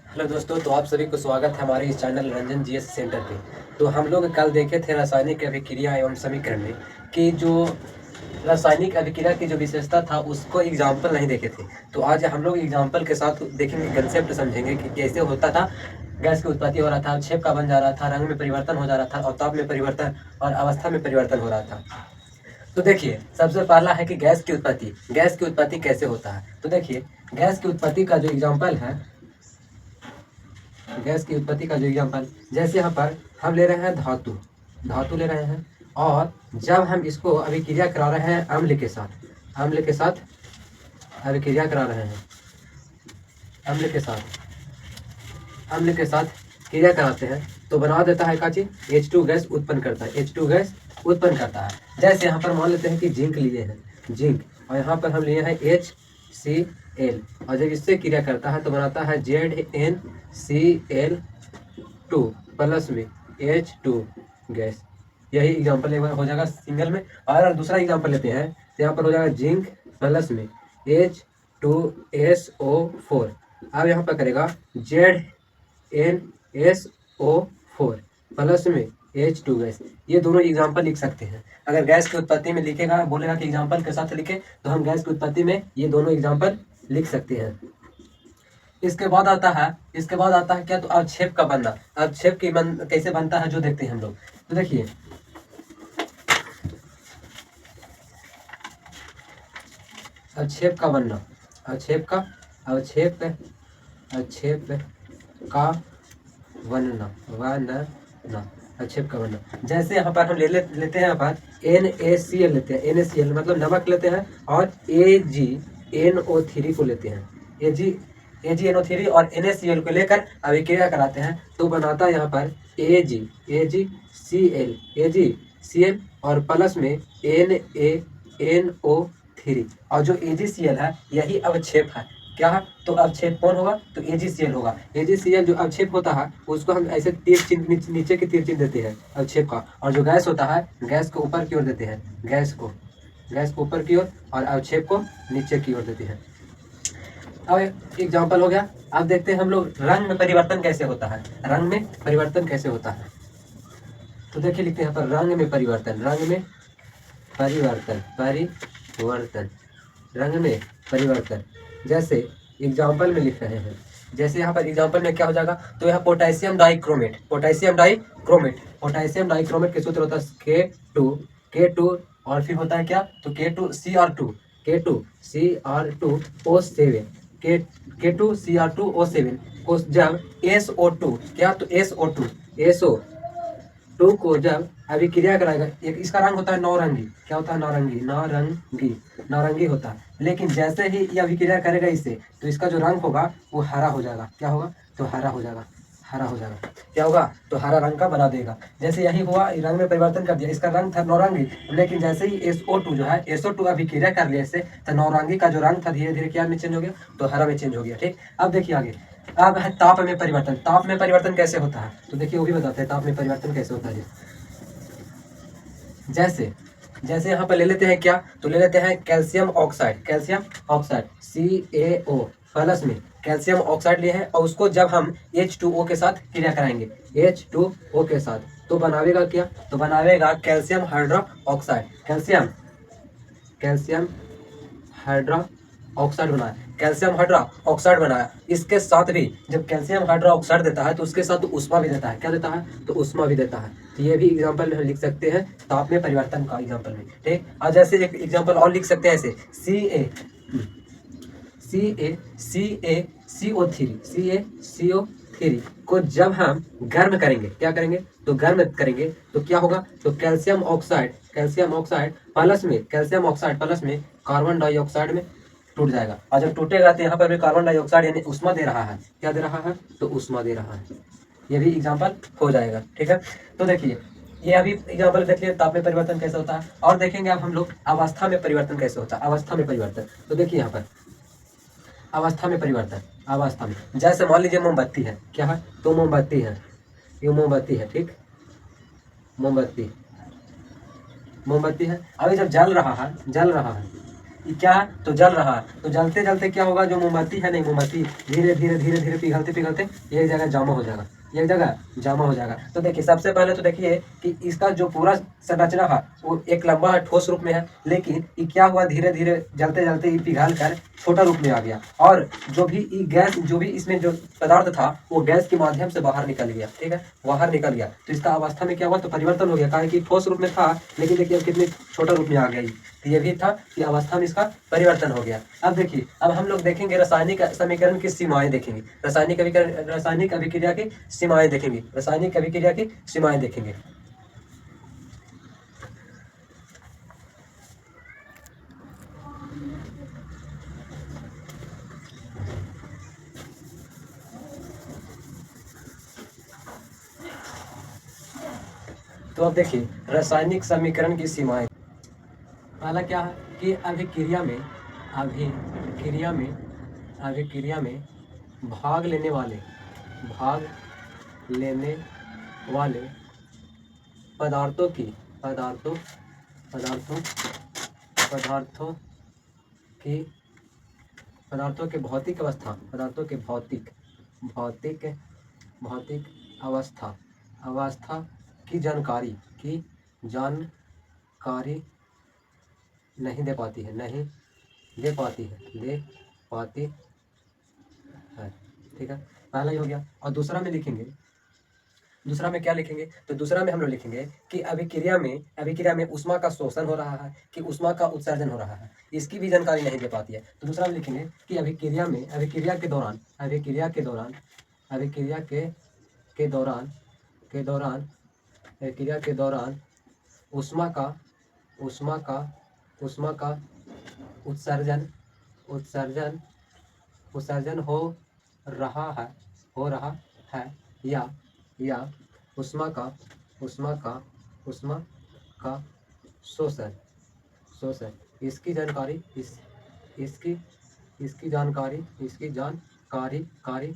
Hello दोस्तों, तो आप सभी को स्वागत है हमारे इस चैनल रंजन जीएस सेंटर पे। तो हम लोग कल देखे थे रासायनिक अभिक्रिया एवं समीकरण में कि जो रासायनिक अभिक्रिया की जो विशेषता था उसको एग्जाम्पल नहीं देखे थे। तो आज हम लोग एग्जाम्पल के साथ देखेंगे, कंसेप्ट समझेंगे कि कैसे होता था। गैस की उत्पत्ति हो रहा था, शेप का बन जा रहा था, रंग में परिवर्तन हो जा रहा था और ताप में परिवर्तन और अवस्था में परिवर्तन हो रहा था। तो देखिए, सबसे पहला है कि गैस की उत्पत्ति कैसे होता है। तो देखिए, गैस की उत्पत्ति का जो एग्जाम्पल है, गैस की उत्पत्ति का जो एग्जाम्पल, जैसे यहाँ पर हम ले रहे हैं धातु, धातु ले रहे हैं और जब हम इसको अभिक्रिया करा रहे हैं अम्ल के साथ अभिक्रिया करा रहे हैं, अम्ल के साथ क्रिया कराते हैं तो बना देता है क्या चीज, H2 गैस उत्पन्न करता है, H2 गैस उत्पन्न करता है। जैसे यहाँ पर मान लेते हैं कि जिंक लिए हैं, जिंक, और यहाँ पर हम लिए हैं HCl, और जब इससे क्रिया करता है तो बनाता है ZnCl2 प्लस में H2 गैस। यही एग्जाम्पल एक बार हो जाएगा सिंगल में। और अगर दूसरा एग्जाम्पल लेते हैं तो यहाँ पर हो जाएगा जिंक प्लस में H2SO4। अब यहाँ पर करेगा ZnSO4 प्लस में H2 गैस। ये दोनों एग्जाम्पल लिख सकते हैं। अगर गैस की उत्पत्ति में लिखेगा, बोलेगा कि एग्जाम्पल के साथ लिखे, तो हम गैस की उत्पत्ति में ये दोनों एग्जाम्पल लिख सकते हैं। इसके बाद आता है क्या, तो अवक्षेप का बनना। अवक्षेप कैसे बनता है जो देखते हैं हम लोग। तो देखिए, अवक्षेप का बनना, अवक्षेप का अवक्षेप का बनना। जैसे यहाँ पर हम लेते हैं, यहाँ पर NaCl लेते हैं, NaCl मतलब नमक लेते हैं, और AgNO3 को लेते हैं, AgNO3 और NaCl को लेकर अभिक्रिया कराते हैं तो बनाता है यहाँ पर AgCl और प्लस में NaNO3। और जो AgCl है यही अवक्षेप है। क्या है, तो अवक्षेप कौन होगा, तो AgCl होगा। AgCl जो अवक्षेप होता है उसको हम ऐसे तीर चिन्ह, नीचे की तीर चिन्ह देते हैं अवक्षेप का, और जो गैस होता है गैस को ऊपर की ओर देते हैं, गैस को ऊपर की ओर और अवक्षेप को नीचे की ओर देते हैं। अब एग्जाम्पल हो गया। अब देखते हैं हम लोग रंग में परिवर्तन कैसे होता है, रंग में परिवर्तन कैसे होता है। तो देखिए, लिखते हैं यहाँ पर रंग में परिवर्तन, रंग में परिवर्तन। जैसे एग्जाम्पल में लिख रहे हैं, जैसे यहाँ पर एग्जाम्पल में क्या हो जाएगा, तो यहाँ पोटेशियम डाइक्रोमेट के सूत्र होता है K2 और फिर होता है क्या, तो K2Cr2O7 K2Cr2O7 को जब SO2 क्या, तो SO2 को जब अभिक्रिया कराएगा, एक इसका रंग होता है नौरंगी। क्या होता है, नारंगी होता है। लेकिन जैसे ही ये अभिक्रिया करेगा इससे, तो इसका जो रंग होगा वो हरा हो जाएगा। क्या होगा, तो हरा हो जाएगा। क्या होगा, तो हरा रंग का बना देगा। जैसे यही हुआ, रंग में परिवर्तन कर दिया, इसका रंग था नौरंगी, लेकिन जैसे ही SO2 जो है, SO2 अभिक्रिया कर लिया इससे, तो नौरंगी का जो रंग था धीरे धीरे क्या में चेंज हो गया, तो हरा में चेंज हो गया। ठीक, अब देखिए आगे। अब है ताप में परिवर्तन। ताप में परिवर्तन कैसे होता है, तो देखिए वो भी बताते हैं ताप में परिवर्तन कैसे होता है। जैसे यहाँ पर ले लेते हैं क्या, तो ले लेते हैं कैल्शियम ऑक्साइड CaO प्लस में कैल्शियम ऑक्साइड लिए हैं, और उसको जब हम H2O के साथ क्रिया कराएंगे, H2O के साथ, तो बनावेगा क्या, तो बनावेगा calcium hydroxide, calcium hydroxide बनाया, कैल्शियम हाइड्रो ऑक्साइड बनाया। इसके साथ भी जब कैल्शियम हाइड्रो ऑक्साइड देता है तो उसके साथ उष्मा भी देता है। क्या देता है, तो उष्मा भी देता है। तो ये भी एग्जांपल में हम लिख सकते हैं ताप में परिवर्तन का एग्जांपल में। ठीक, और जैसे एक एग्जांपल और लिख सकते हैं ऐसे CaCO3 को जब हम गर्म करेंगे, क्या करेंगे, तो गर्म करेंगे तो क्या होगा, तो कैल्शियम ऑक्साइड प्लस में कार्बन डाइऑक्साइड में टूट जाएगा। और जब टूटेगा तो यहाँ पर भी कार्बन डाइऑक्साइड यानी उष्मा दे रहा है। क्या दे रहा है, तो उष्मा दे रहा है। ये भी एग्जांपल हो जाएगा। ठीक है, तो देखिए ये अभी एग्जांपल देख लिए ताप में परिवर्तन कैसे होता है। और देखेंगे अब हम लोग अवस्था में परिवर्तन कैसे होता है। अवस्था में परिवर्तन, तो देखिए यहाँ पर अवस्था में परिवर्तन, अवस्था में जैसे मान लीजिए मोमबत्ती है, क्या है, तो मोमबत्ती है, ये मोमबत्ती है। ठीक, मोमबत्ती है। अभी जब जल रहा है ये क्या है, तो जल रहा है। तो जलते जलते क्या होगा, जो मोमबत्ती है नहीं, मोमबत्ती धीरे धीरे धीरे धीरे पिघलते पिघलते एक जगह जमा हो जाएगा, एक जगह जमा हो जाएगा। तो देखिए सबसे पहले तो देखिए कि इसका जो पूरा संरचना है वो एक लंबा है, ठोस रूप में है, लेकिन ये क्या हुआ, धीरे धीरे जलते जलते ये पिघल कर छोटा रूप में आ गया, और जो भी ये गैस, जो भी इसमें जो पदार्थ था वो गैस के माध्यम से बाहर निकल गया, ठीक है, बाहर निकल गया। तो इसका अवस्था में क्या हुआ, तो परिवर्तन हो गया, कारण कि ठोस रूप में था, लेकिन देखिए अब कितने छोटा रूप में आ गया। तो ये भी था कि अवस्था में इसका परिवर्तन हो गया। अब देखिए, अब हम लोग देखेंगे रासायनिक समीकरण की सीमाएं देखेंगे, रासायनिक अभिक्रिया की सीमाएं देखेंगे, रासायनिक अभिक्रिया की सीमाएं देखेंगे। तो अब देखिए रासायनिक समीकरण की सीमाएं। पहला क्या है कि अभिक्रिया में भाग लेने वाले पदार्थों की पदार्थों पदार्थों पदार्थों की पदार्थों के भौतिक अवस्था, पदार्थों के भौतिक भौतिक भौतिक अवस्था अवस्था की जानकारी नहीं दे पाती है, नहीं दे पाती है, दे पाती है, ठीक है, पहला ही हो गया। और दूसरा में लिखेंगे, दूसरा में क्या लिखेंगे, तो दूसरा में हम लोग लिखेंगे कि अभिक्रिया में ऊष्मा का शोषण हो रहा है कि ऊष्मा का उत्सर्जन हो रहा है, इसकी भी जानकारी नहीं दे पाती है। तो दूसरा में लिखेंगे कि अभिक्रिया के दौरान अभिक्रिया के दौरान के दौरान अभिक्रिया के दौरान ऊष्मा का ऊष्मा का ऊष्मा का उत्सर्जन उत्सर्जन उत्सर्जन रहा है हो रहा है या ऊष्मा का ऊष्मा का ऊष्मा का शोषण शोषण इसकी जानकारी इसकी जानकारी कारी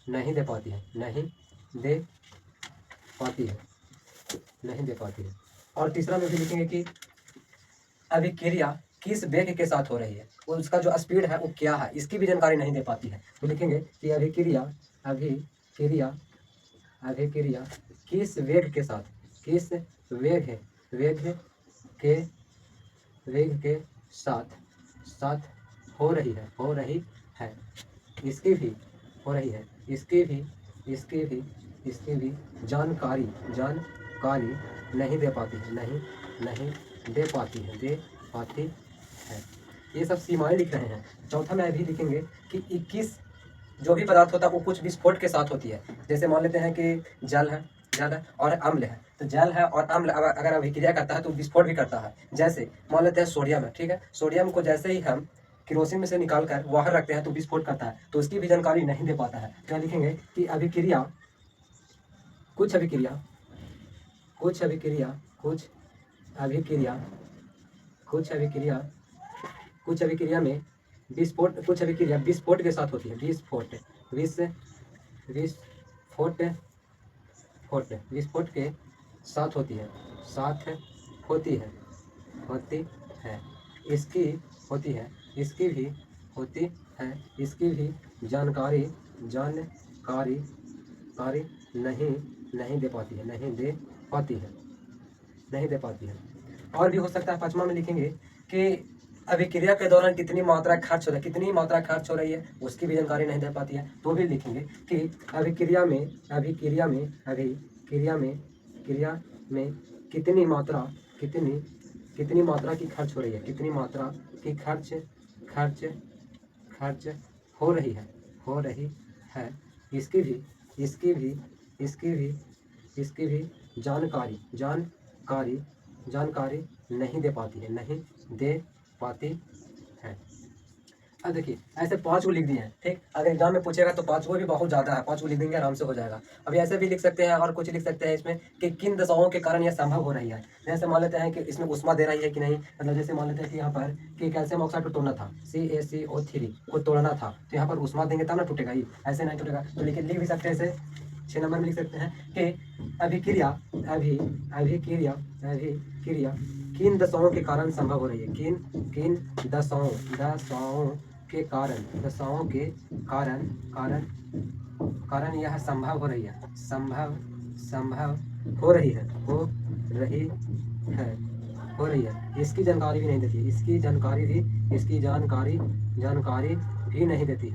नहीं दे पाती है, नहीं दे पाती है, नहीं दे पाती है। और तीसरा में भी लिखेंगे कि अभिक्रिया किस वेग के साथ हो रही है, उसका जो स्पीड है वो क्या है, इसकी भी जानकारी नहीं दे पाती है। तो लिखेंगे कि अभिक्रिया अभिक्रिया किस वेग के साथ, किस वेग है के वेग के साथ हो रही है, इसकी भी हो रही है, इसकी भी जानकारी नहीं दे पाती है, नहीं दे पाती है। ये सब सीमाएं लिख रहे हैं। चौथा में भी लिखेंगे कि 21 जो भी पदार्थ होता है वो कुछ विस्फोट के साथ होती है। जैसे मान लेते हैं कि जल है और अम्ल है, तो जल है और अम्ल अगर अभिक्रिया करता है तो विस्फोट भी करता है। जैसे मान लेते हैं सोडियम है, ठीक है, सोडियम को जैसे ही हम केरोसिन में से निकाल कर बाहर रखते हैं तो विस्फोट करता है, तो उसकी भी जानकारी नहीं दे पाता है। क्या लिखेंगे कि कुछ अभिक्रिया कुछ अभिक्रिया में विस्फोट के साथ होती है, विस्फोट के साथ होती है, होती है, इसकी भी जानकारी नहीं दे पाती है, नहीं दे पाती है। और भी हो सकता है। पांचवा में लिखेंगे कि अभिक्रिया के दौरान कितनी मात्रा खर्च हो रही है, उसकी भी जानकारी नहीं दे पाती है। तो भी लिखेंगे कि अभिक्रिया में कितनी मात्रा की खर्च हो रही है, कितनी मात्रा की खर्च हो रही है, इसकी भी जानकारी नहीं दे पाती है, नहीं दे पाती है। अब देखिए ऐसे 5 को लिख दिए हैं, ठीक। अगर एग्जाम में पूछेगा तो 5 को भी बहुत ज़्यादा है, 5 को लिख देंगे आराम से हो जाएगा। अभी ऐसे भी लिख सकते हैं और कुछ लिख सकते हैं इसमें कि किन दशाओं के कारण यह संभव हो रही है। जैसे मान लेते हैं कि इसमें ऊष्मा दे रही है कि नहीं, मतलब जैसे मान लेते हैं कि यहाँ पर कि कैल्शियम ऑक्साइड को तोड़ना था, CaCO3 को तोड़ना था, तो यहाँ पर ऊष्मा देंगे तब ना टूटेगा, ही ऐसे नहीं टूटेगा। तो लिख भी सकते हैं ऐसे 6 नंबर में लिख सकते हैं कि अभिक्रिया अभिक्रिया अभिक्रिया किन दशाओं के कारण संभव हो रही है, किन किन दशाओं के कारण यह संभव हो रही है, संभव हो रही है इसकी जानकारी भी नहीं देती, इसकी जानकारी भी नहीं देती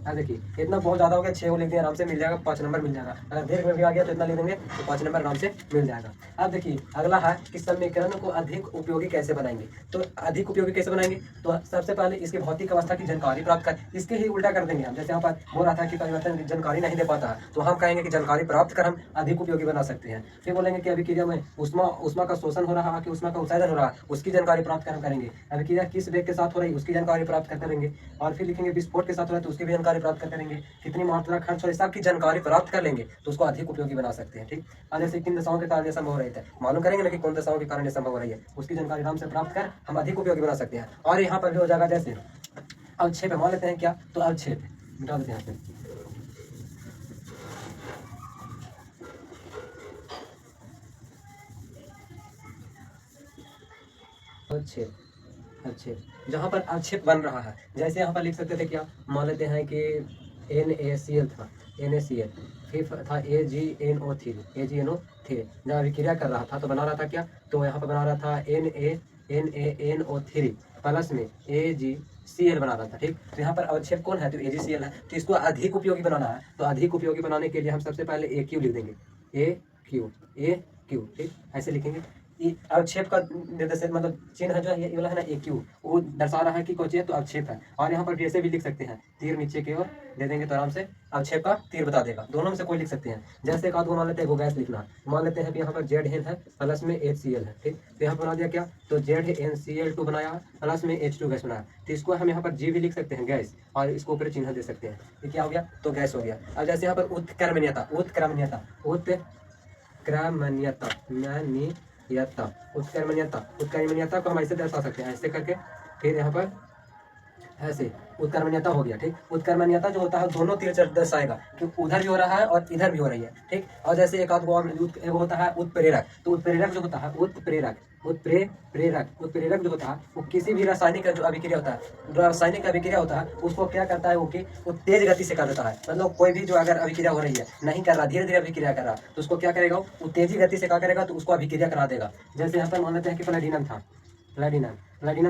अब देखिए इतना बहुत ज़्यादा हो गया, 6 को लिख दिया, आराम से मिल जाएगा, 5 नंबर मिल जाएगा। अगर दीर्घ में भी आ गया तो इतना लिख देंगे तो 5 नंबर आराम से मिल जाएगा। अब देखिए अगला है कि समीकरण को अधिक उपयोगी कैसे बनाएंगे। तो अधिक उपयोगी कैसे बनाएंगे, तो सबसे पहले इसके भौतिक अवस्था की जानकारी प्राप्त कर, इसके ही उल्टा कर देंगे हम। जैसे यहाँ पर हो रहा था कि परिवर्तन की जानकारी नहीं दे पाता है, तो हम कहेंगे कि जानकारी प्राप्त कर हम अधिक उपयोगी बना सकते हैं। फिर बोलेंगे कि अभिक्रिया में उष्मा का शोषण हो रहा है कि उष्मा का उत्सर्जन हो रहा है, उसकी जानकारी प्राप्त कर हम करेंगे। अभिक्रिया किस वेग के साथ हो रही है, उसकी जानकारी प्राप्त कर करेंगे। और फिर लिखेंगे विस्फोट के साथ हो रहा है तो उसकी भी जानकारी प्राप्त कर करेंगे। कितनी मात्रा खर्च हो रही है सबकी जानकारी प्राप्त कर लेंगे तो उसको अधिक उपयोगी बना सकते हैं। ठीक, और जैसे किन दशाओं के कारण यह संभव हो रही है, मालूम करेंगे ना कि कौन दशाओं के कारण यह संभव हो रही है, उसकी जानकारी आराम से प्राप्त कर हम अधिक उपयोगी बना सकते हैं। और यहाँ पर भी हो जाएगा जैसे अवक्षेप मान लेते हैं क्या, तो अवक्षेप मिटा देते हैं यहाँ पे। अवक्षेप जहाँ पर अवक्षेप बन रहा है, जैसे यहाँ पर लिख सकते थे क्या, मान लेते हैं कि NaCl था, NaCl, फिर था AgNO3 जहाँ अभिक्रिया कर रहा था तो बना रहा था क्या, तो यहाँ पर बना रहा था NaNO3 प्लस में AgCl बना रहा था। ठीक, तो यहाँ पर अवक्षेप कौन है, तो AgCl है। तो इसको अधिक उपयोगी बनाना है, तो अधिक उपयोगी बनाने के लिए हम सबसे पहले AQ लिख देंगे, AQ। ठीक, ऐसे लिखेंगे। अवक्षेप का निर्देश मतलब चिन्ह जो है ये वाला है ना AQ, वो दर्शा रहा है कि कौन है, तो अवक्षेप है। और यहाँ पर ऐसे भी लिख सकते हैं, तीर नीचे की ओर दे देंगे तो आराम से अवक्षेप का तीर बता देगा। दोनों में से कोई लिख सकते हैं। जैसे एक आध को मान लेते हैं वो गैस लिखना, मान लेते हैं कि यहाँ पर ZN है प्लस में HCl है। ठीक, तो यहाँ पर बना दिया क्या, तो ZnCl2 बनाया प्लस में H2 गैस बनाया, तो इसको हम यहाँ पर G भी लिख सकते हैं गैस, और इसको ऊपर चिन्ह दे सकते हैं। ये क्या हो गया, तो गैस हो गया। अब जैसे यहाँ पर उत्क्रमणीयता उत्क्रमणीयता को हम ऐसे दर्शा सकते हैं, ऐसे करके, फिर यहाँ पर ऐसे उत्क्रमणीयता हो गया। ठीक, उत्क्रमणीयता जो होता है दोनों तीर दर्शाएगा कि उधर भी हो रहा है और इधर भी हो रही है। ठीक, और जैसे एक आध वो होता है उत्प्रेरक, तो उत्प्रेरक जो होता है उत्प्रेरक जो होता है वो किसी भी रासायनिक जो अभिक्रिया होता है, रासायनिक अभिक्रिया होता है उसको क्या करता है, वो तेज गति से कर देता है। मतलब कोई भी जो अगर अभिक्रिया हो रही है, नहीं कर रहा, धीरे धीरे अभिक्रिया कर रहा, तो उसको क्या करेगा, वो तेजी गति से क्या करेगा, तो उसको अभिक्रिया करा देगा। जैसे यहाँ पर मान लेते हैं कि प्लेटिनम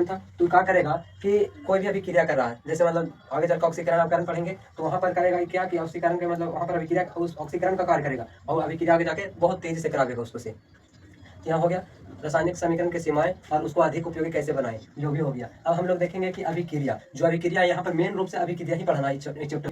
था, तो क्या करेगा कि कोई भी अभिक्रिया कर रहा है, जैसे मतलब आगे चलकर ऑक्सीकरण पढ़ेंगे तो वहाँ पर करेगा क्या कि ऑक्सीकरण के मतलब वहाँ पर अभिक्रिया उस ऑक्सीकरण का कार्य करेगा और अभिक्रिया आगे जाके बहुत तेजी से करा देगा उसको से। यहाँ हो गया रासायनिक समीकरण की सीमाएं और उसको अधिक उपयोगी कैसे बनाएं, जो भी हो गया। अब हम लोग देखेंगे कि अभिक्रिया, जो अभिक्रिया यहाँ पर मेन रूप से अभिक्रिया ही पढ़ना है चैप्टर की।